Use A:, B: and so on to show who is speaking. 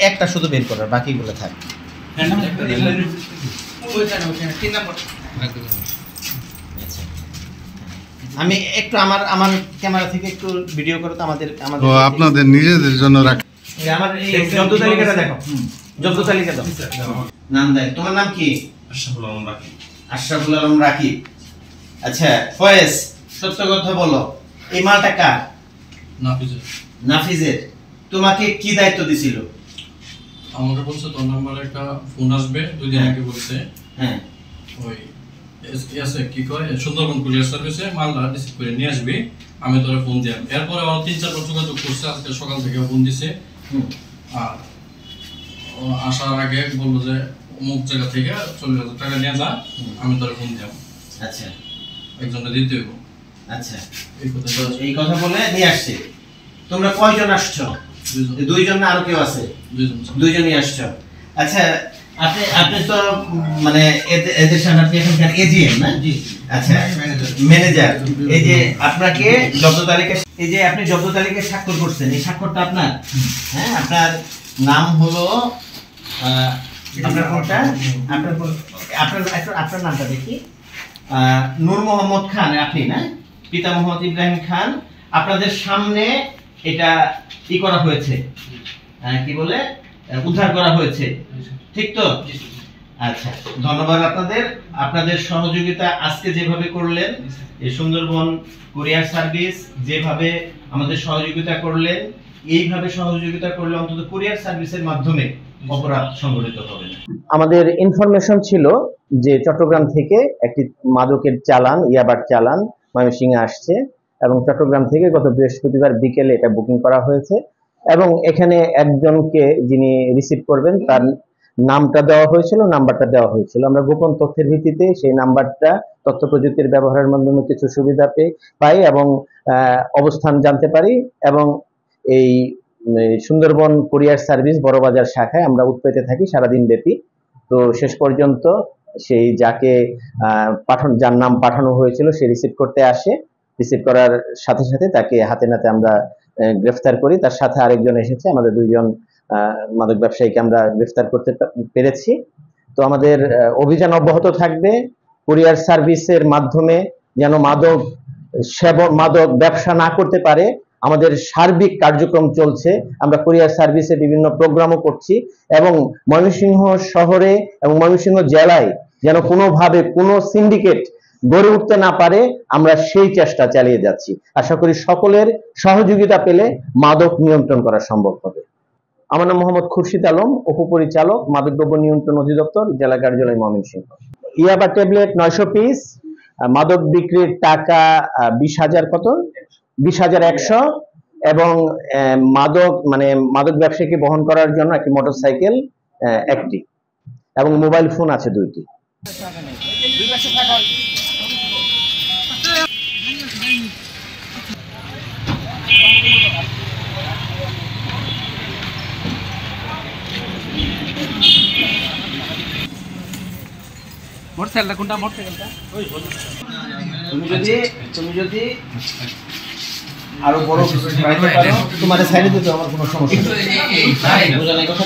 A: একটা শুধু বের করার, বাকিগুলো থাক। আমি একটু আমার ক্যামেরা থেকে একটু ভিডিও করো তো আমাদের
B: আপনাদের নিজেদের জন্য রাখি।
A: আমার এই জব্দ তালিকাটা দেখো, জব্দ তালিকা দাও। নাম দেয়, তোমার নাম কি?
C: আশরাফুল আলম রাকিব।
A: আশরাফুল আলম রাকিব। আচ্ছা ফয়েজ, সত্য কথা বলো, এই মালটা কার?
D: নাফিজের।
A: নাফিজের। তোমাকে কি দায়িত্ব দিছিল?
D: আমাকে বলছে তোর নাম্বারে একটা ফোন আসবে, 2 দিন আগে বলছে।
A: হ্যাঁ,
D: ওই এসে কি কয় সুন্দরবন কুরিয়ার সার্ভিসে মালটা রিসিভ করে নিয়ে আসবি, আমি তোরে ফোন দিলাম। এরপরে আবার 3-4 বার যোগাযোগ করছে, আজকে সকাল থেকে ফোন দিছে। আর আসার আগে বললো যে অমুক জায়গা থেকে 40,000 টাকা নিয়ে যা, আমি তোরে ফোন দিলাম।
A: আচ্ছা,
D: একজনটা দিতে হইব।
A: আচ্ছা,
D: এই কথা
A: এই কথা বলে নিয়ে আসছে। তোমরা কয়জন আসছো? 2 জন না আরো কেউ আছে? 2 জনই আসছো। আচ্ছা, আপনি তো মানে এদের সাথে আপনি এখানকার এজিএম না? জি। আচ্ছা, ম্যানেজার। এই যে আপনাকে জব্দ তালিকা, এই যে আপনি জব্দ তালিকায় স্বাক্ষর করছেন, এই স্বাক্ষরটা আপনার? হ্যাঁ, আপনার নাম হলো আপনার কোনটা? আপনার নামটা দেখি। নূর মোহাম্মদ খান, আপনি না? পিতা মোহাম্মদ ইব্রাহিম খান। আপনাদের সামনে এটা কি করা হয়েছে, কি বলে উদ্ধার করা হয়েছে, ঠিক তো? আচ্ছা, ধন্যবাদ আপনাদের সহযোগিতা আজকে যেভাবে করলেন, এই সুন্দরবন কুরিয়ার সার্ভিস যেভাবে আমাদের সহযোগিতা করলেন, এইভাবে সহযোগিতা করলে অন্তত কুরিয়ার সার্ভিসের মাধ্যমে অপরাধ সংঘটিত হবে না। আমাদের ইনফরমেশন ছিল যে চট্টগ্রাম থেকে একটি মাদকের চালান, ইয়াবার চালান ময়মনসিংহে আসছে এবং চট্টগ্রাম থেকে গত বৃহস্পতিবার বিকেলে এটা বুকিং করা হয়েছে এবং এখানে একজনকে যিনি রিসিভ করবেন তার নামটা দেওয়া হয়েছিল, নাম্বারটা দেওয়া হয়েছিল। আমরা গোপন তথ্যের ভিত্তিতে সেই নাম্বারটা তথ্য প্রযুক্তির ব্যবহারের মাধ্যমে কিছু সুবিধা পাই এবং অবস্থান জানতে পারি এবং এই সুন্দরবন কুরিয়ার সার্ভিস বড়বাজার শাখায় আমরা উৎপেতে থাকি সারাদিন ব্যাপী। তো শেষ পর্যন্ত সেই যার নাম পাঠানো হয়েছিল সে রিসিভ করতে আসে। রিসিভ করার সাথে সাথে তাকে হাতে নাতে আমরা গ্রেফতার করি। তার সাথে আরেকজন এসেছে, আমাদের 2 জন মাদক ব্যবসায়ীকে আমরা গ্রেফতার করতে পেরেছি। তো আমাদের অভিযান অব্যাহত থাকবে। কুরিয়ার সার্ভিসের মাধ্যমে যেন মাদক ব্যবসা না করতে পারে, আমাদের সার্বিক কার্যক্রম চলছে। আমরা কুরিয়ার সার্ভিসে বিভিন্ন প্রোগ্রামও করছি এবং ময়মনসিংহ শহরে এবং ময়মনসিংহ জেলায় যেন কোনোভাবে কোনো সিন্ডিকেট গড়ে উঠতে না পারে, আমরা সেই চেষ্টা চালিয়ে যাচ্ছি। আশা করি সকলের সহযোগিতা পেলে মাদক নিয়ন্ত্রণ করা সম্ভব হবে। আমার নাম মোহাম্মদ খুরশিদ আলম, উপপরিচালক মাদকদ্রব্য নিয়ন্ত্রণ অধিদপ্তর, জেলা কার্যালয় ময়মনসিংহ। ইয়াবা ট্যাবলেট 900 পিস, মাদক বিক্রির টাকা 20,000 কত 20,100 এবং মাদক ব্যবসায়ীকে বহন করার জন্য একটি মোটরসাইকেল একটি এবং মোবাইল ফোন আছে 2টি।
E: মোটরসাইকেলটা কোনটা? মোটরসাইকেলটা
A: তুমি যদি আরো বড় কিছু তোমার সাইডে দিতে আমার কোনো সমস্যা নেই। বুঝা নাই কথা?